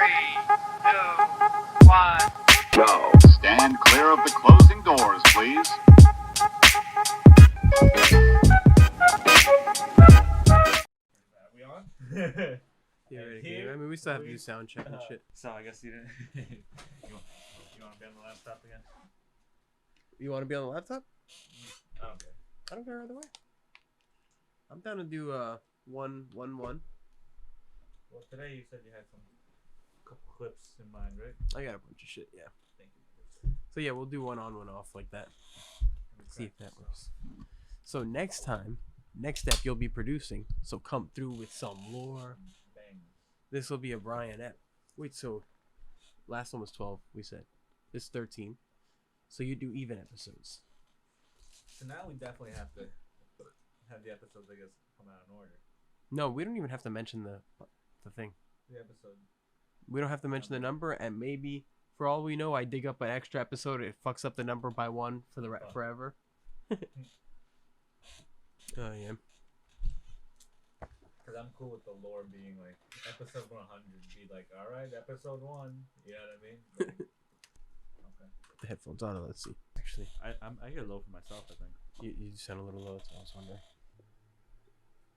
2, 1, go. Stand clear of the closing doors, please. Are we on? Yeah, And ready, here I mean, we still have to do we- sound check and shit. So I guess you didn't. you want to be on the laptop again? You want to be on the laptop? I don't care. I don't care either way. I'm down to do 1-1-1. Well, today you said you had some couple clips in mind, right? I got a bunch of shit, yeah. Thank you. So yeah, we'll do one on, one off like that. Let me See if that practice, works. So next step you'll be producing. So come through with some lore. Bang. This will be a Brian ep. Wait, so last one was 12, we said. This is 13. So you do even episodes. So now we definitely have to have the episodes, I guess, come out in order. No, we don't even have to mention the thing. The episode. We don't have to mention the number, and maybe for all we know, I dig up an extra episode. It fucks up the number by one for the forever. Oh yeah. Because I'm cool with the lore being like episode 100 be like, all right, episode 1. You know what I mean? Like, okay. Put the headphones on. Let's see. Actually, I get low for myself, I think. you sound a little low. That's what I was wondering.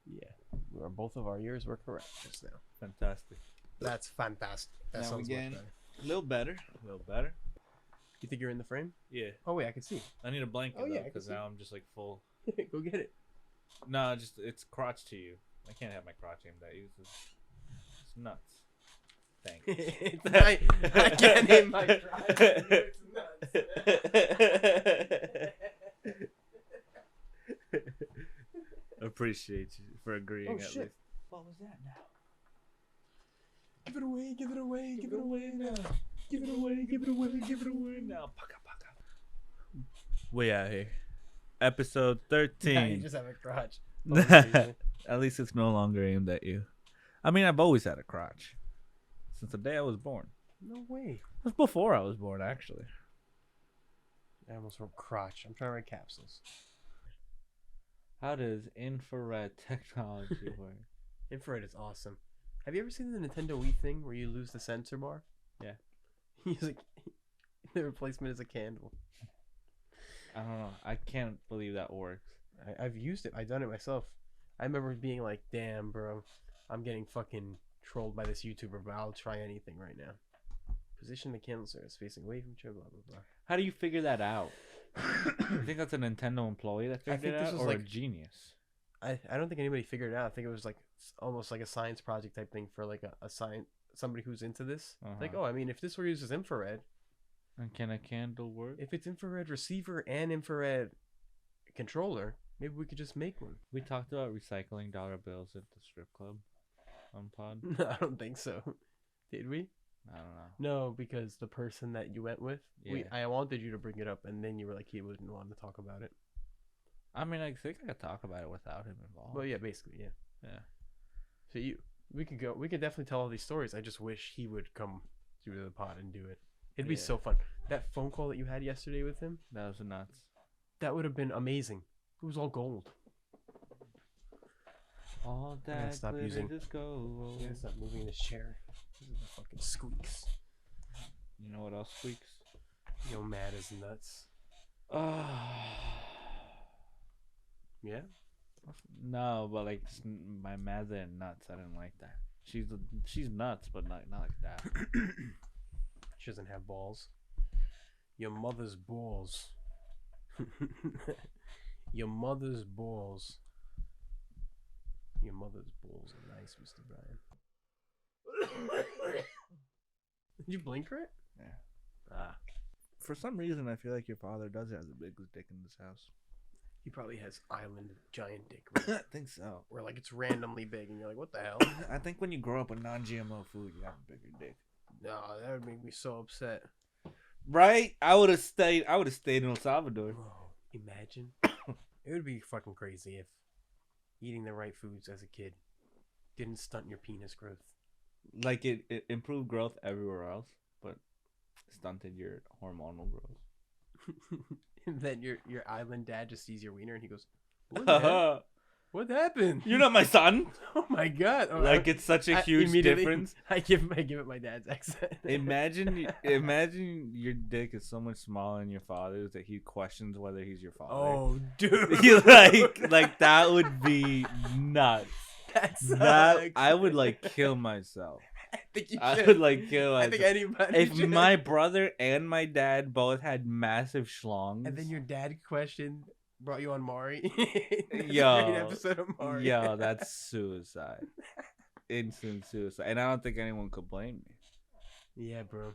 Yeah, both of our ears were correct just now. Fantastic. That's fantastic. That Now sounds again, much better. a little better. A little better. You think you're in the frame? Yeah. Oh wait, I can see. I need a blanket Oh, yeah, I can because see. now I'm just like full. Go get it. No, just it's crotch to you. I can't have my crotch aimed at you. It's nuts. Thanks. I can't name my crotch. It's nuts. Appreciate you for agreeing Oh, at shit. least. What was that now? Give it away, give it away, Give it away now. Give it away, give it away, give it away now. Paka paka. We out here. Episode 13. Nah, you just have a crotch. At least it's no longer aimed at you. I mean, I've always had a crotch. Since the day I was born. No way. That's before I was born, actually. I almost wrote crotch. I'm trying to write capsules. How does infrared technology work? Infrared is awesome. Have you ever seen the Nintendo Wii thing where you lose the sensor bar? Yeah. He's like, the replacement is a candle. I don't know. I can't believe that works. I've used it. I've done it myself. I remember being like, damn, bro, I'm getting fucking trolled by this YouTuber, but I'll try anything right now. Position the candle surface facing away from each other, blah, blah, blah. How do you figure that out? You think that's a Nintendo employee that I figured think it this out, was or a like- genius? I don't think anybody figured it out. I think it was like almost like a science project type thing for like a science, somebody who's into this. Like, Uh-huh. oh, I mean, if this were used as infrared, And can a candle work? if it's infrared receiver and infrared controller, maybe we could just make one. We talked about recycling dollar bills at the strip club on pod. I don't think so. Did we? I don't know. No, because the person that you went with, Yeah. I wanted you to bring it up, and then you were like, he wouldn't want to talk about it. I mean, I think I could talk about it without him involved. Well, yeah, basically, yeah. Yeah. So we could definitely tell all these stories. I just wish he would come through the pod and do it. It'd be Yeah. so fun. That phone call that you had yesterday with him, That was nuts. that would have been amazing. It was all gold. All gotta that stop glitter using- just gold. I'm gonna stop moving this chair. This is the fucking squeaks. You know what else squeaks? Yo, mad as nuts. Yeah? No, but like my mother and nuts. I didn't like that. She's nuts, but not like that. She doesn't have balls. Your mother's balls. Your mother's balls. Your mother's balls are nice, Mr. Brian. Did you blink right? Yeah. Ah. For some reason, I feel like your father does have the biggest dick in this house. He probably has island giant dick. I Right? think so. Where like it's randomly big and you're like, what the hell? I think when you grow up with non-GMO food, you have a bigger dick. No, that would make me so upset. Right? I would have stayed in El Salvador. Bro, imagine. It would be fucking crazy if eating the right foods as a kid didn't stunt your penis growth. Like it improved growth everywhere else, but stunted your hormonal growth. And then your island dad just sees your wiener and he goes, "What the hell?" What happened? You're not my son. Oh my god! Oh, Like it's such a huge immediately- difference. I give it my dad's accent. Imagine your dick is so much smaller than your father's that he questions whether he's your father. Oh, dude! You like that would be nuts. That That I sucks. would like kill myself. I think you I should. would like kill I think myself. anybody. If should. my brother and my dad both had massive schlongs, And then your dad brought you on Maury. Yo. Great episode of Maury. yo, that's suicide. Instant suicide. And I don't think anyone could blame me. Yeah, bro.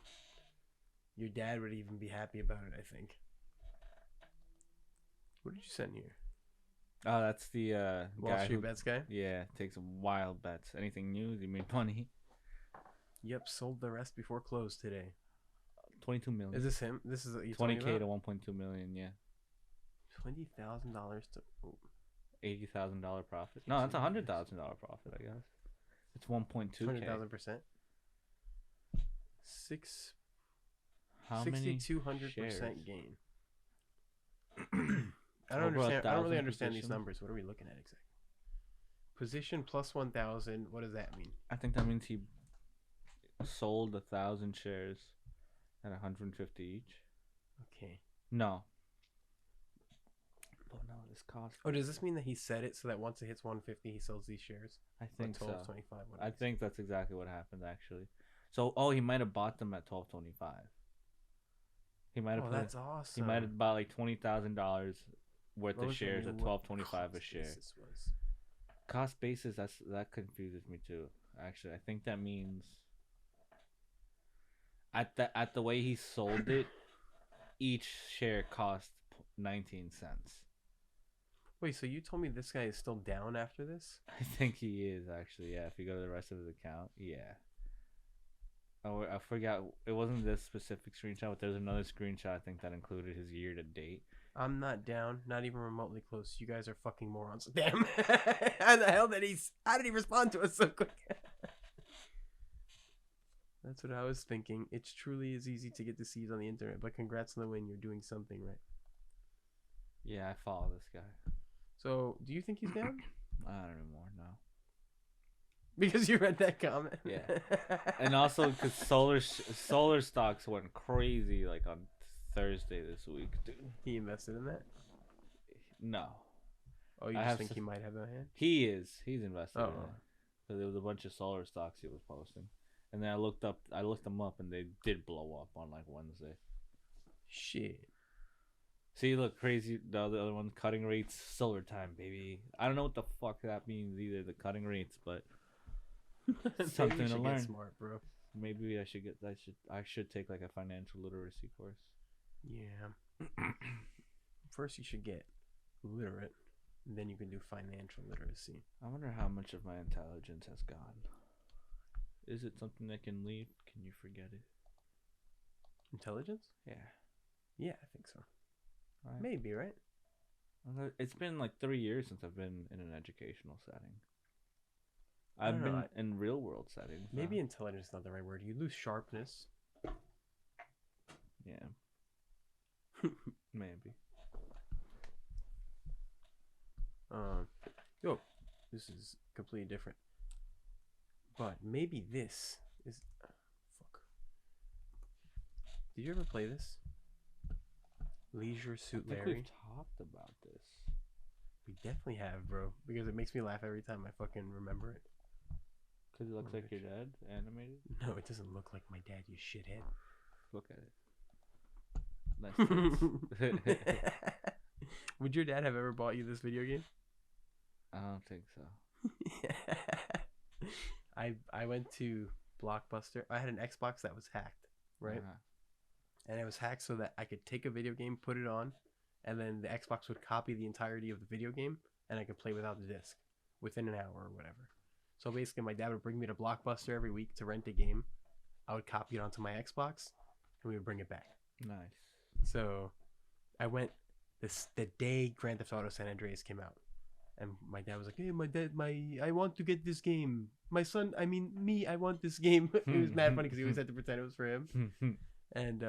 Your dad would even be happy about it, I think. What did you send here? Oh, that's the Wall guy Street who, Bets guy? yeah, takes wild bets. Anything new? He made money. Yep, sold the rest before close today. 22 million. Is this him? This is what you told me 20K to about? 1.2 million, yeah. $20,000 to... Oh. $80,000 profit. No, that's $100,000 profit, I guess. It's 1.2K. 200,000%. Six... How many 6,200% shares? gain. I don't Over understand. I don't really 1,000 understand these positions? numbers. What are we looking at exactly? Position plus 1,000. What does that mean? I think that means he sold 1,000 shares at 150 each. Okay. No. Oh no, this cost. Oh, does this mean that he set it so that once it hits 150, he sells these shares? I think so. 12.25. I think that's exactly what happened actually. So, he might have bought them at 12.25. He might have. Oh, that's awesome. He might have bought like $20,000 worth What of was the shares at new $12.25 a cost share. basis was? Cost basis. That confuses me too. Actually, I think that means at the way he sold it, each share cost 19 cents. Wait, so you told me this guy is still down after this? I think he is actually. Yeah, if you go to the rest of his account, yeah. Oh, I forgot. It wasn't this specific screenshot, but there's another screenshot I think that included his year to date. I'm not down, not even remotely close. You guys are fucking morons. Damn. How the hell how did he respond to us so quick? That's what I was thinking. It's truly is easy to get deceived on the internet, but congrats on the win. You're doing something right. Yeah, I follow this guy. So, do you think he's down? I don't anymore. No. Because you read that comment. Yeah. And also because solar stocks went crazy like on Thursday this week, dude. He invested in that? No. Oh, you I just have think s- he might have a hand? He's invested in Oh. it. So there was a bunch of solar stocks he was posting. And then I looked them up and they did blow up on like Wednesday. Shit. See, look, crazy. The other one, cutting rates, solar time, baby. I don't know what the fuck that means either, the cutting rates, but something Maybe you to should learn. Get smart, bro. maybe I should take like a financial literacy course. Yeah. First, you should get literate. And then you can do financial literacy. I wonder how much of my intelligence has gone. Is it something that can leave? Can you forget it? Intelligence? Yeah. Yeah, I think so. Right. Maybe, right? It's been like 3 years since I've been in an educational setting. I I've don't know, been in real world settings. Maybe now. intelligence is not the right word. You lose sharpness. Yeah. Maybe. Yo, this is completely different. But maybe this is. Fuck. Did you ever play this? Leisure Suit I think Larry. we've talked about this. We definitely have, bro. Because it makes me laugh every time I fucking remember it. Because it looks like your dad animated. No, it doesn't look like my dad, you shithead. Look at it. Nice tits. Would your dad have ever bought you this video game? I don't think so. I went to Blockbuster. I had an Xbox that was hacked, right? Uh-huh. And it was hacked so that I could take a video game, put it on, and then the Xbox would copy the entirety of the video game, and I could play without the disc within an hour or whatever. So basically, my dad would bring me to Blockbuster every week to rent a game. I would copy it onto my Xbox, and we would bring it back. Nice. So I went the day Grand Theft Auto San Andreas came out. And my dad was like, "Hey, I want to get this game. My son, I want this game." It was mad funny because he always had to pretend it was for him. And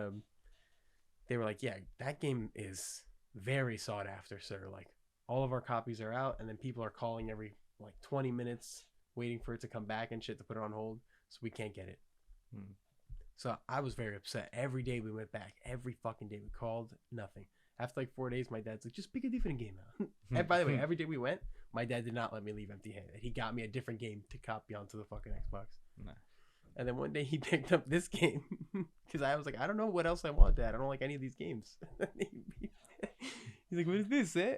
they were like, "Yeah, that game is very sought after, sir. Like, all of our copies are out, and then people are calling every like 20 minutes, waiting for it to come back and shit to put it on hold, so we can't get it. So I was very upset. Every day we went back. Every fucking day we called. Nothing. After like 4 days, my dad's like, just pick a different game out. And by the way, every day we went, my dad did not let me leave empty-handed. He got me a different game to copy onto the fucking Xbox. Nah. And then one day he picked up this game because I was like, I don't know what else I want, Dad. I don't like any of these games. He's like, what is this, eh?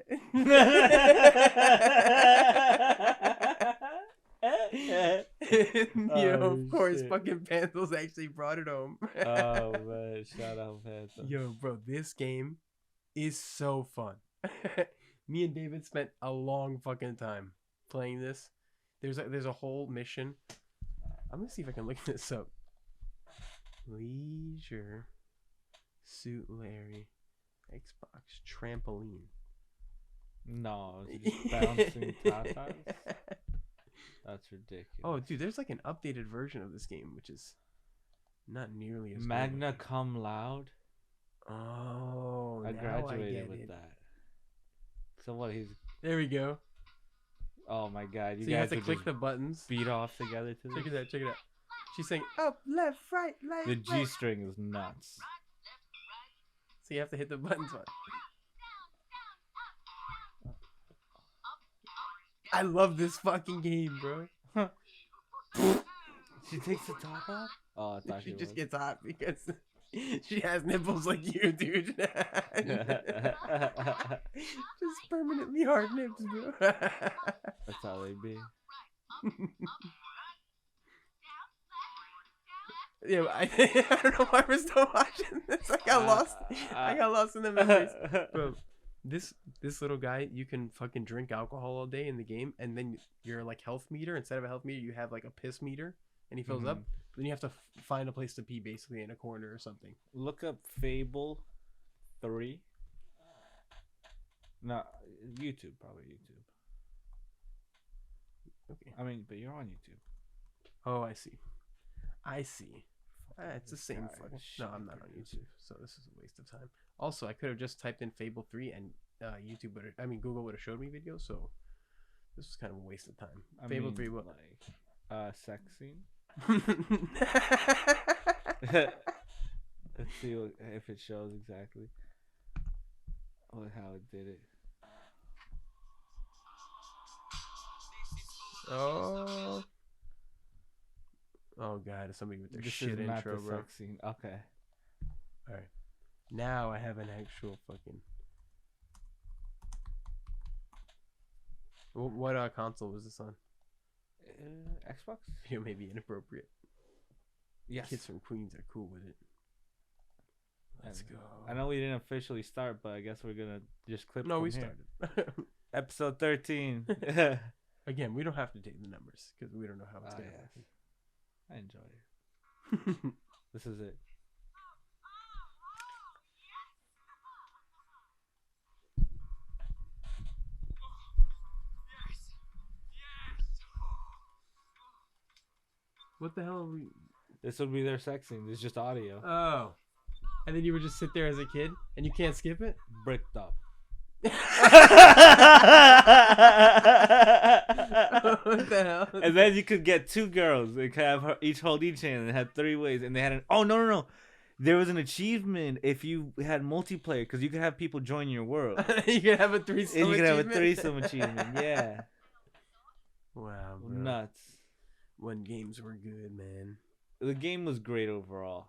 Of course, shit. Fucking Panthers actually brought it home. Oh man, shout out Panthers. Yo, bro, this game is so fun. Me and David spent a long fucking time playing this. There's a whole mission. I'm gonna see if I can look this up. Leisure Suit Larry Xbox trampoline. No, it's just bouncing tatas. That's ridiculous. Oh, dude, there's like an updated version of this game, which is not nearly as Magna good. cum laude. Oh, I now graduated I with get it. that. So what? He's. There we go. Oh my god! You so you have to click the buttons. Beat off together to this. Check it out. Check it out. She's saying up, left, right, left. The G string is nuts. So you have to hit the buttons. I love this fucking game, bro. She takes the top off? Oh, I thought she just gets hot because she has nipples like you, dude. Just permanently hard nips, bro. That's how they be. Yeah, I don't know why we're still watching this. I got lost in the memories. Bro, this little guy, you can fucking drink alcohol all day in the game, and then your like health meter, instead of a health meter, you have like a piss meter, and he fills up. Then you have to find a place to pee, basically in a corner or something. Look up Fable 3. No, YouTube, probably YouTube. Okay. I mean, but you're on YouTube. Oh, I see. It's the same fucking. No, I'm not on YouTube, so this is a waste of time. Also, I could have just typed in Fable 3 and YouTube Google would have showed me videos, so this was kind of a waste of time. Fable 3 what? Like sex scene. Let's see if it shows exactly how it did it. Oh god, somebody with their this shit is not intro, the bro. Sex scene. Okay. All right. Now I have an actual fucking. What console was this on? Xbox. Video may be inappropriate. Yes. Kids from Queens are cool with it. Let's go. I know we didn't officially start, but I guess we're gonna just clip. No, we here. started. Episode 13. Again, we don't have to take the numbers because we don't know how it's gonna happen. I enjoy it. This is it. What the hell are we? This would be their sex scene. It's just audio. Oh. And then you would just sit there as a kid and you can't skip it? Bricked up. What the hell? And then you could get two girls. They could have each hold each hand and had 3 ways. And they had no. There was an achievement if you had multiplayer because you could have people join your world. You could have a threesome and you could achievement. have a threesome achievement. Yeah. Wow, bro. Nuts. When games were good, man. The game was great overall.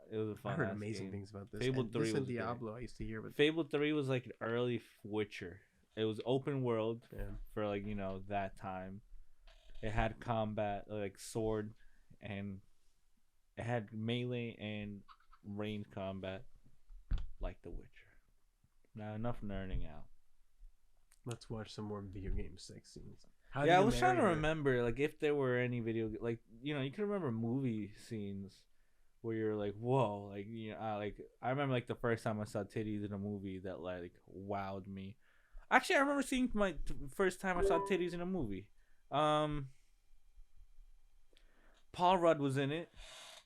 It was a fun. I heard amazing things about this. Fable 3 this was and Diablo. Great. I used to hear, but Fable 3 was like an early Witcher. It was open world for like that time. It had combat, like sword, and it had melee and ranged combat, like The Witcher. Now enough nerding out. Let's watch some more video game sex scenes. I was trying to remember like if there were any video like you can remember movie scenes where you're like whoa like I remember like the first time I saw titties in a movie that like wowed me. Actually, I remember seeing my first time I saw titties in a movie. Paul Rudd was in it.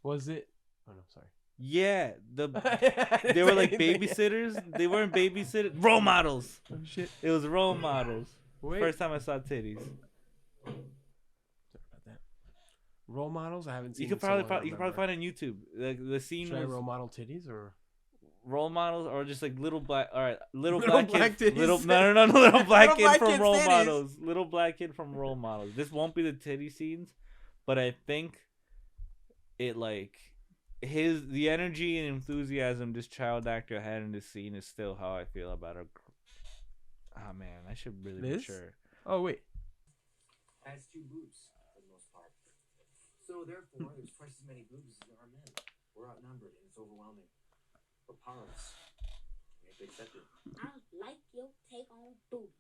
Was it? Oh no, sorry. Yeah, I didn't they were say like anything. babysitters. They weren't babysitters. Role models. Oh shit. It was role models. Wait. First time I saw titties. Sorry about that. Role models? I haven't seen. You could it so long, I probably remember. find on YouTube. Like the scene Should I was role model titties or? role models or just like little black. All right, little Little black black kid. titties. Little no, little black Little kid black from kid's role titties. models. Little black kid from role models. This won't be the titty scenes, but I think it like the energy and enthusiasm this child actor had in this scene is still how I feel about her. Oh man, I should really This? mature. Oh wait. Has two boobs for the most part. So therefore, there's twice as many boobs as there are men. We're outnumbered, and it's overwhelming. We're powerless. We have to accept it. I like your take on boobies.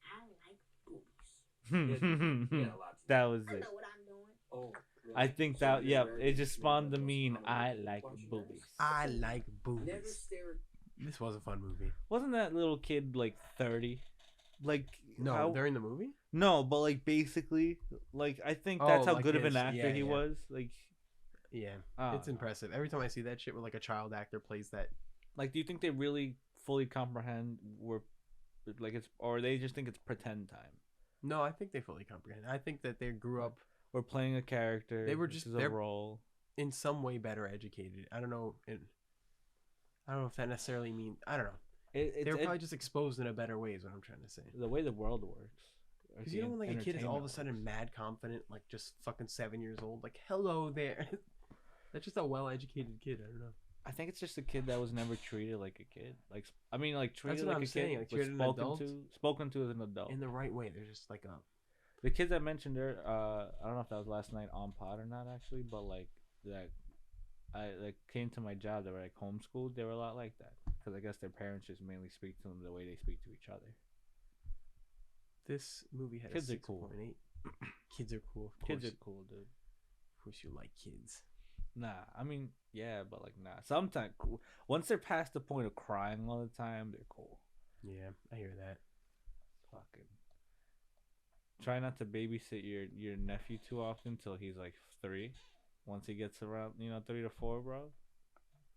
I like boobies. Yeah, a lot to That do. was I it. know what I'm doing. Oh, really? I think So that you're yeah, aware it that just you're spawned the most mean common I with like functionaries? boobies. I like Never boobies. stare at This was a fun movie. Wasn't that little kid like 30? Like No, how- during the movie. no, but like basically, like I think Oh, that's how like good of an his- actor yeah, he yeah. was. Like, Yeah, I it's don't know. impressive. Every time I see that shit where like a child actor plays that. Like, do you think they really fully comprehend where, like it's, or they just think it's pretend time? No, I think they fully comprehend. I think that they grew up We're playing a character. They were this just- is a they're- role. in some way better educated. I don't know. I don't know if that necessarily means. I don't know. They were probably just exposed in a better way. Is what I'm trying to say. the way the world works. Because you know when like a kid is all of a sudden mad confident, like just fucking 7 years old, like hello there. That's just a well-educated kid. I don't know. I think it's just a kid that was never treated like a kid. Like I mean, like treated what like I'm a saying, kid, like, but treated an adult. spoken to as an adult. In the right way. They're just like a. The kids I mentioned there, I don't know if that was last night on pod or not actually, but like that, I like came to my job. They were like homeschooled. They were a lot like that because I guess their parents just mainly speak to them the way they speak to each other. This movie had Kids a are cool. 6.8. Kids are cool. Of Kids course. are cool, dude. Of course, you like kids. Nah, I mean, yeah, but like, nah. Sometimes, cool. Once they're past the point of crying all the time, they're cool. Yeah, I hear that. Fucking. Try not to babysit your nephew too often till he's like 3. Once he gets around, 3 to 4, bro.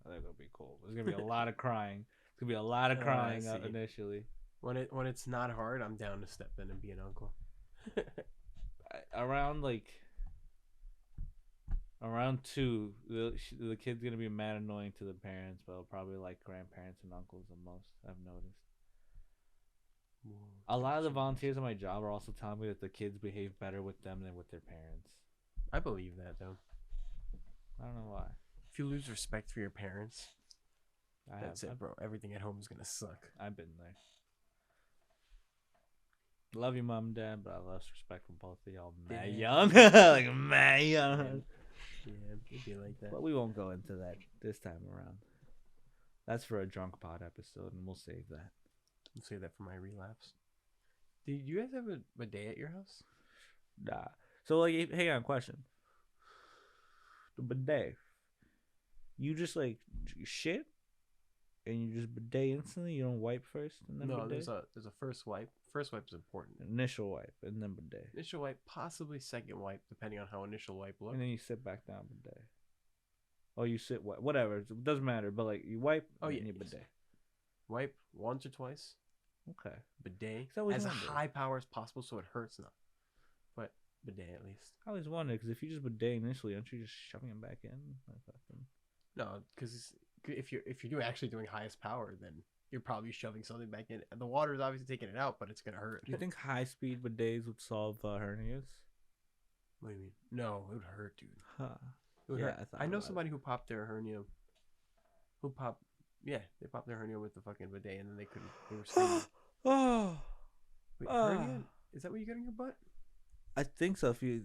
I think it'll be cool. There's gonna be a lot of crying. It's gonna be a lot of Oh, I crying see. initially. When it's not hard, I'm down to step in and be an uncle. Around 2, the kid's gonna be mad annoying to the parents, but he'll probably like grandparents and uncles the most. I've noticed. A lot of the volunteers at my job are also telling me that the kids behave better with them than with their parents. I believe that though. I don't know why. If you lose respect for your parents, that's I've, it, bro. Everything at home is gonna suck. I've been there. Love you, mom and dad, but I lost respect for both of y'all. Mad young, like mad young. Yeah, it'd be like that. But we won't go into that this time around. That's for a drunk pod episode, and we'll save that. I'll say that for my relapse. Did you guys have a bidet at your house? Nah. So like, hang on, question. The bidet. You just like shit, and you just bidet instantly. You don't wipe first, and then No, bidet. there's a first wipe. First wipe is important. Initial wipe, and then bidet, Initial wipe, possibly second wipe, depending on how initial wipe looks. and then you sit back down bidet. Oh, you sit whatever. It doesn't matter. But like you wipe. Oh, and yeah, you yes. bidet. Wipe once or twice. Okay. Bidet I always as wondered. high power as possible, so it hurts not. But bidet at least. I always wondered because if you just bidet initially, aren't you just shoving them back in? Like fucking... No, because if you're actually doing highest power, then you're probably shoving something back in. And the water is obviously taking it out, but it's gonna hurt. Do you think high speed bidets would solve hernias? What do you mean? No, it would hurt, dude. Huh. It would Yeah, hurt. I thought I know about it. somebody who popped their hernia. They popped their hernia with the fucking bidet, and then they couldn't. They were screaming. Oh, Wait, Ah. hernia? Is that what you got in your butt? I think so. If you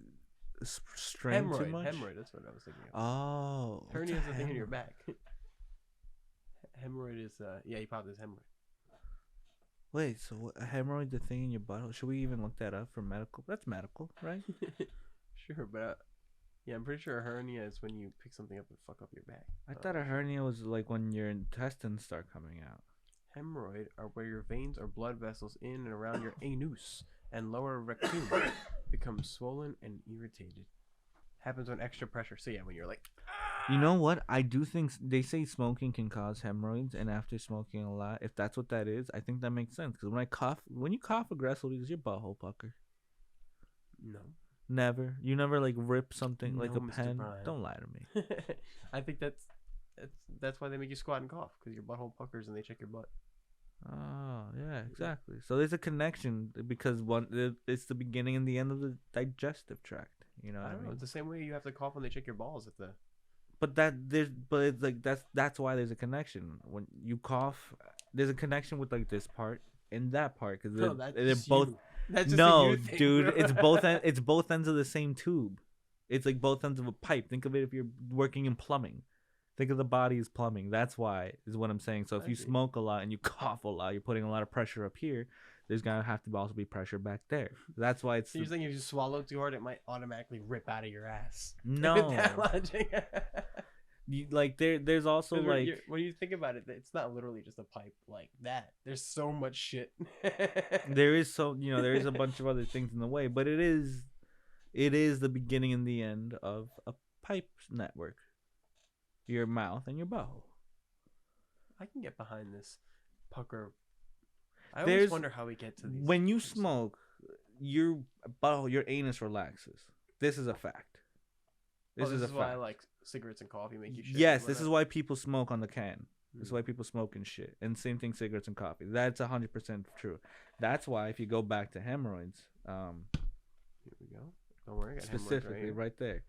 strain too much. Hemorrhoid. That's what I was thinking of. Oh, what's Hernia a is the thing in your hemorrhoid? back. Hemorrhoid is he popped his hemorrhoid. Wait, so a hemorrhoid, the thing in your butt? Should we even look that up for medical? That's medical, right? Sure, but yeah, I'm pretty sure a hernia is when you pick something up and fuck up your back. I thought a hernia was like when your intestines start coming out. Hemorrhoid are where your veins or blood vessels in and around your anus and lower rectum become swollen and irritated. Happens when extra pressure. So yeah, when you're like, You know what? I do think they say smoking can cause hemorrhoids, and after smoking a lot, if that's what that is, I think that makes sense. Because when you cough aggressively, does your butthole pucker? No. Never. You never like rip something like No, a Mr. pen. Brian. Don't lie to me. I think that's why they make you squat and cough, because your butthole puckers and they check your butt. Oh yeah, exactly. So there's a connection because it's the beginning and the end of the digestive tract. You know what I I don't know. mean? It's the same way you have to cough when they check your balls at the. But it's like that's why there's a connection. When you cough, there's a connection with like this part and that part because No, that's they're just both. you. That's just No, a you thing, dude, bro. it's both ends of the same tube. It's like both ends of a pipe. Think of it if you're working in plumbing. Think of the body as plumbing. That's why is what I'm saying. So if I you see. smoke a lot and you cough a lot, you're putting a lot of pressure up here. There's gonna have to also be pressure back there. That's why it's So you're saying if you swallow too hard, it might automatically rip out of your ass. no. With that logic. Like there's also 'Cause like when you think about it, it's not literally just a pipe like that. There's so much shit. there is there is a bunch of other things in the way, but it is the beginning and the end of a pipe network. Your mouth and your butthole. I can get behind this pucker. I always wonder how we get to these. When you smoke, your butthole, your anus relaxes. This is a fact. This is a why fact. like cigarettes and coffee make you shit. Yes, this is why people smoke on the can. This is why people smoke and shit. And same thing, cigarettes and coffee. That's 100% true. That's why if you go back to hemorrhoids, here we go. Don't worry, I got specifically right there.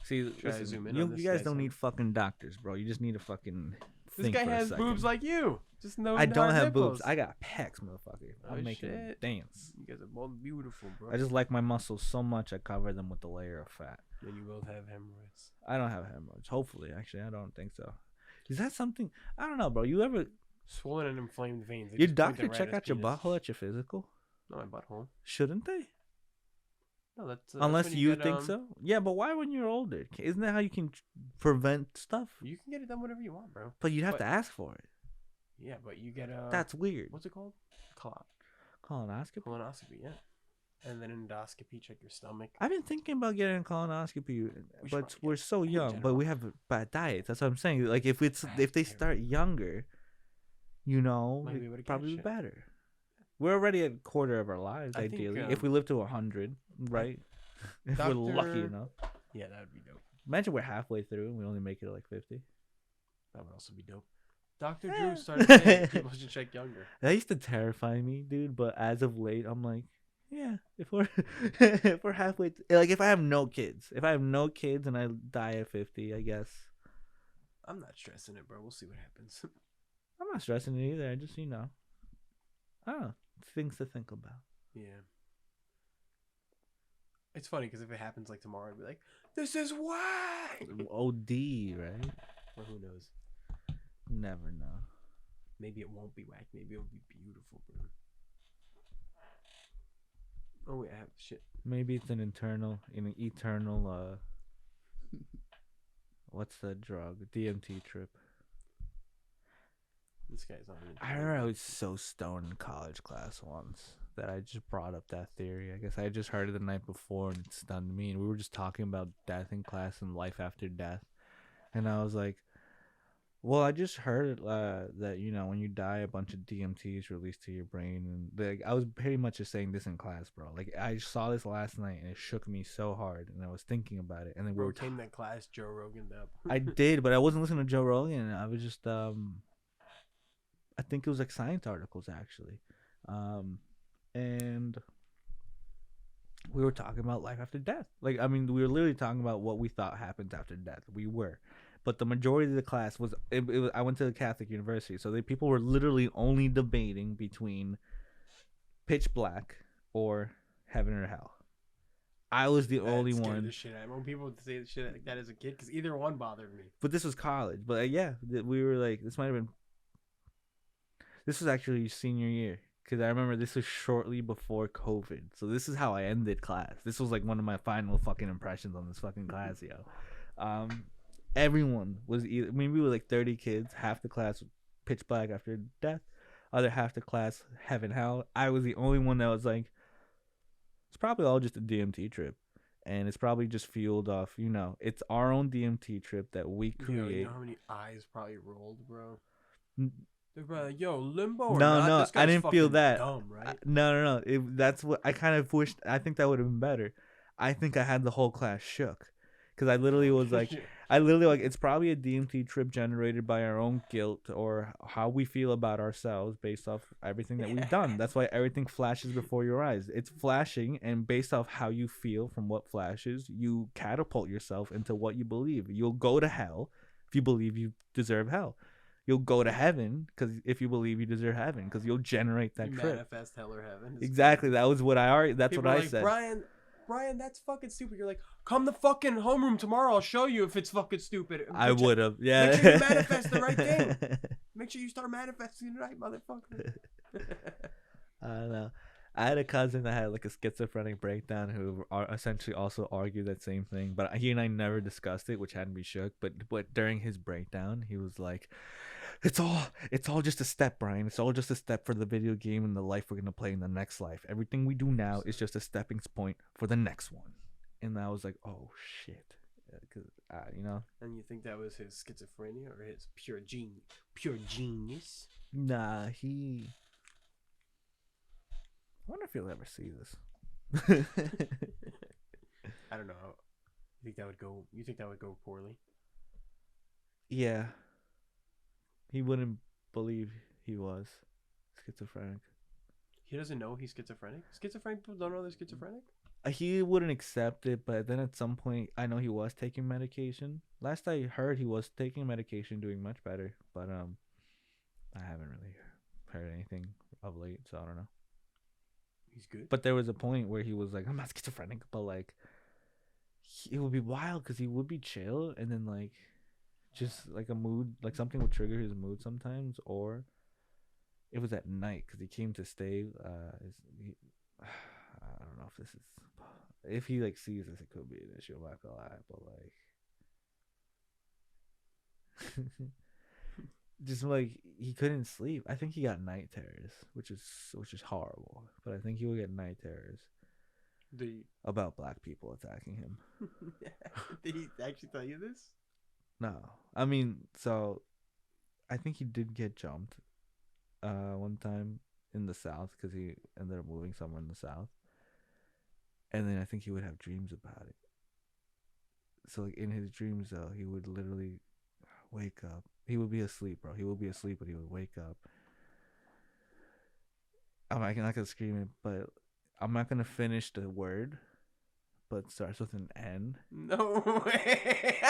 See, Should I listen, zoom in you on this guys guy's don't head? need fucking doctors, bro. You just need to fucking This think guy for a has second. boobs like you. Just no. I don't hard have nipples. boobs. I got pecs, motherfucker. Oh, I'm making shit. dance. You guys are both beautiful, bro. I just like my muscles so much I cover them with a layer of fat. And you both have hemorrhoids. I don't have hemorrhoids. Hopefully, actually, I don't think so. Is that something? I don't know, bro. You ever Swollen and inflamed veins. They your just point doctor them right check at out your his penis. butthole at your physical? Not my butthole. Shouldn't they? No, that's Unless when you get, think so. Yeah, but why when you're older? Isn't that how you can prevent stuff? You can get it done whenever you want, bro. But you'd have But- to ask for it. Yeah, but you get a. That's weird. What's it called? Colonoscopy. Colonoscopy, yeah. And then endoscopy, check your stomach. I've been thinking about getting a colonoscopy, We should but probably we're get so in young. But general. we have bad diets. That's what I'm saying. Like if they start younger, Might be able to it'd catch probably be it. better. We're already at a quarter of our lives, I think, ideally, if we live to 100, right? If we're lucky Doctor- enough. Yeah, that would be dope. Imagine we're halfway through and we only make it to like 50. That would also be dope. Dr. Drew started saying people should check younger. That used to terrify me, dude. But as of late, I'm like, yeah, if we're if we're halfway, like if I have no kids, and I die at 50, I guess I'm not stressing it, bro. We'll see what happens. I'm not stressing it either. I just I don't know, things to think about. Yeah. It's funny because if it happens like tomorrow, I'd be like, this is why. OD, right? Or who knows? Never know. Maybe it won't be whack. Maybe it'll be beautiful, bro. Oh, wait, I have shit. Maybe it's an eternal. What's the drug? DMT trip. This guy's on it. I remember I was so stoned in college class once that I just brought up that theory. I guess I just heard it the night before and it stunned me. And we were just talking about death in class and life after death. And I was like, well, I just heard that, when you die, a bunch of DMT is released to your brain. And I was pretty much just saying this in class, bro. Like, I saw this last night and it shook me so hard. And I was thinking about it. And then we Bro were came that class, Joe Rogan up. I did, but I wasn't listening to Joe Rogan. I was just, I think it was like science articles, actually. And we were talking about life after death. Like, I mean, we were literally talking about what we thought happens after death. We were. But the majority of the class was I went to the Catholic university, so people were literally only debating between pitch black or heaven or hell. I was the only one. The shit out of me when people would say shit like that as a kid, because either one bothered me. But this was college. But yeah, we were like, this might have been. This was actually senior year, because I remember this was shortly before COVID. So this is how I ended class. This was like one of my final fucking impressions on this fucking class, yo. Everyone was either. I mean, we were like 30 kids. Half the class was pitch black after death. Other half the class heaven hell. I was the only one that was like, it's probably all just a DMT trip. and it's probably just fueled off. It's our own DMT trip that we create. You know how many eyes probably rolled, bro? N- They're probably like, yo, limbo or No, not? no, This I guy's didn't feel fucking that. dumb, right? No. That's what I kind of wished. I think that would have been better. I think I had the whole class shook, because I literally was like, it's probably a DMT trip generated by our own guilt or how we feel about ourselves based off everything that we've done. That's why everything flashes before your eyes. It's flashing, and based off how you feel from what flashes, you catapult yourself into what you believe. You'll go to hell if you believe you deserve hell. You'll go to heaven if you believe you deserve heaven, because you'll generate that trip. Manifest hell or heaven. Exactly. That was what I argued. That's People what are I like, said. Brian, that's fucking stupid. You're like, come to fucking homeroom tomorrow. I'll show you if it's fucking stupid. I would have. Yeah. Make sure you manifest the right thing. Make sure you start manifesting tonight, motherfucker. I don't know. I had a cousin that had like a schizophrenic breakdown who essentially also argued that same thing, but he and I never discussed it, which had me shook. But during his breakdown, he was like, "It's all just a step, Brian. It's all just a step for the video game and the life we're gonna play in the next life. Everything we do now is just a stepping point for the next one." And I was like, "Oh shit," because And you think that was his schizophrenia or his pure genius? Nah, he. I wonder if he'll ever see this. I don't know. You think that would go poorly? Yeah. He wouldn't believe he was schizophrenic. He doesn't know he's schizophrenic? Schizophrenic people don't know they're schizophrenic? He wouldn't accept it, but then at some point, I know he was taking medication. Last I heard, he was taking medication, doing much better. But I haven't really heard anything of late, so I don't know. He's good. But there was a point where he was like, "I'm not schizophrenic," but like, it would be wild because he would be chill, and then like, just like a mood, like something would trigger his mood sometimes, or it was at night because he came to stay. I don't know if this is, if he like sees this, it could be an issue. I'm not gonna lie, but like, just like he couldn't sleep. I think he got night terrors, which is horrible. But I think he would get night terrors about black people attacking him. Did he actually tell you this? No, I mean, so I think he did get jumped one time in the South because he ended up moving somewhere in the South, and then I think he would have dreams about it. So like in his dreams though, he would literally wake up. He would be asleep, bro. He would be asleep, but he would wake up. I'm not gonna scream it, but I'm not gonna finish the word, but it starts with an N. No way.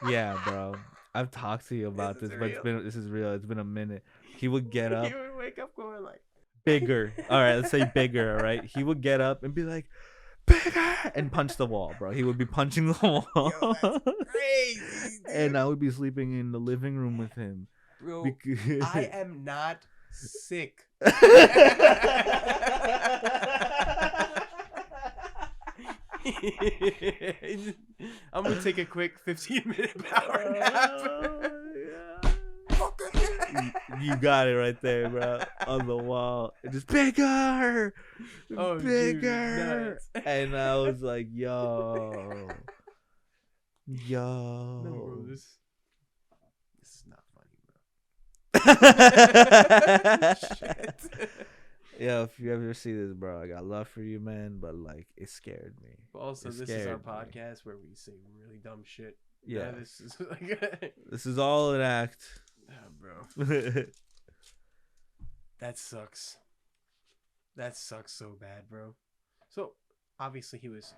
Yeah, bro. I've talked to you about this, but this is real. It's been a minute. He would get up. He would wake up going like bigger. All right, let's say bigger. All right. He would get up and be like, "Bigger," and punch the wall, bro. He would be punching the wall. Yo, that's crazy, dude. And I would be sleeping in the living room with him. Bro, I am not sick. I'm gonna take a quick 15-minute power nap. You got it right there, bro. On the wall. Just bigger. Oh, bigger. Dude, and I was like, yo. No, bro, this is not funny, bro. Shit. Yeah, if you ever see this, bro, I got love for you, man, but like it scared me. But also, this is our podcast where we say really dumb shit. Yeah, this is like this is all an act. Oh, bro. That sucks. That sucks so bad, bro. So obviously he was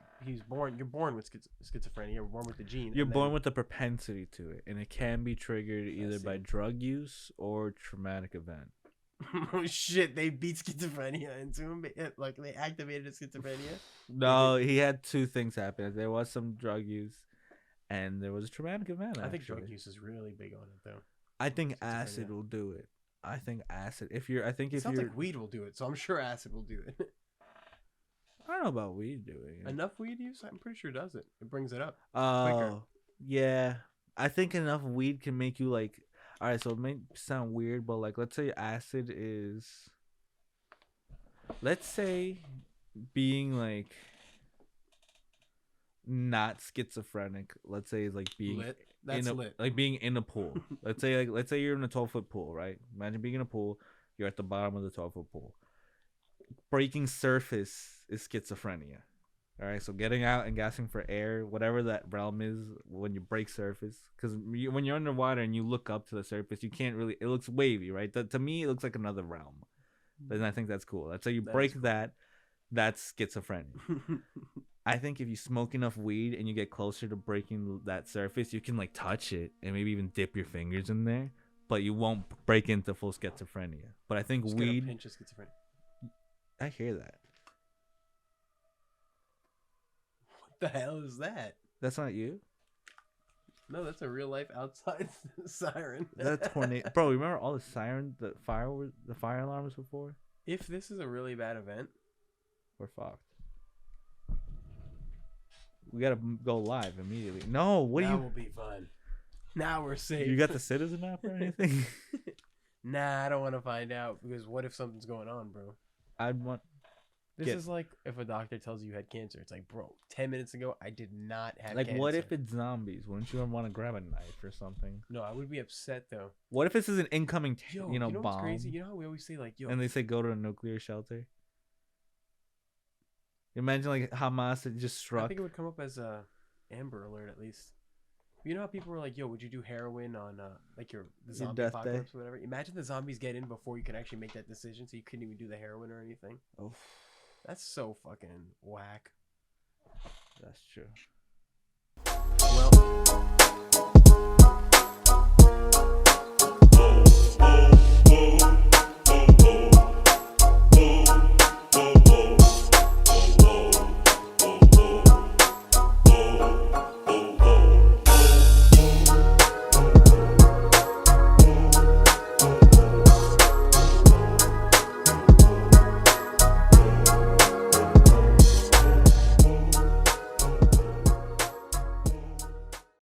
born. You're born with schizophrenia. You're born with the gene. You're born with a propensity to it, and it can be triggered either by drug use or traumatic event. Oh shit! They beat schizophrenia into him. Like they activated his schizophrenia. No, he had two things happen. There was some drug use, and there was a traumatic event. I think drug use is really big on it, though. I think acid will do it. I think acid. It sounds like weed will do it, so I'm sure acid will do it. I don't know about weed doing it. Enough weed use, I'm pretty sure does it. It brings it up. Oh, quicker. Yeah. I think enough weed can make you like. All right, so it may sound weird, but like, let's say acid is. Let's say being like not schizophrenic, let's say, is like being Lit. That's lit. like being in a pool. let's say you're in a 12-foot pool, right? Imagine being in a pool. You're at the bottom of the 12-foot pool. Breaking surface is schizophrenia. All right, so getting out and gasping for air, whatever that realm is, when you break surface, because when you're underwater and you look up to the surface, you can't really. It looks wavy, right? To me, it looks like another realm. But I think that's cool. That's how you break that. That's schizophrenia. I think if you smoke enough weed and you get closer to breaking that surface, you can like touch it and maybe even dip your fingers in there, but you won't break into full schizophrenia. But I think Just weed. get a pinch of schizophrenia. I hear that. What the hell is that? That's not you. No, that's a real life outside siren. That's tornado, bro. Remember all the the fire alarms before? If this is a really bad event, We're fucked. We gotta go live immediately. No, what do that you? will be fun. Now we're safe. You got the citizen app or anything? Nah, I don't want to find out because what if something's going on, bro? I'd want. This Get- is like if a doctor tells you you had cancer. It's like, bro, 10 minutes ago I did not have Like, cancer. what if it's zombies? Wouldn't you want to grab a knife or something? No, I would be upset though. What if this is an incoming, Yo, you know, what's bomb? crazy? You know how we always say like, yo, And they say go to a nuclear shelter. Imagine like Hamas had just I struck. think it would come up as a Amber Alert at least. You know how people were like, yo, would you do heroin on like the zombie death day? apocalypse or whatever? Imagine the zombies get in before you can actually make that decision, so you couldn't even do the heroin or anything. Oh, That's so fucking whack. that's true.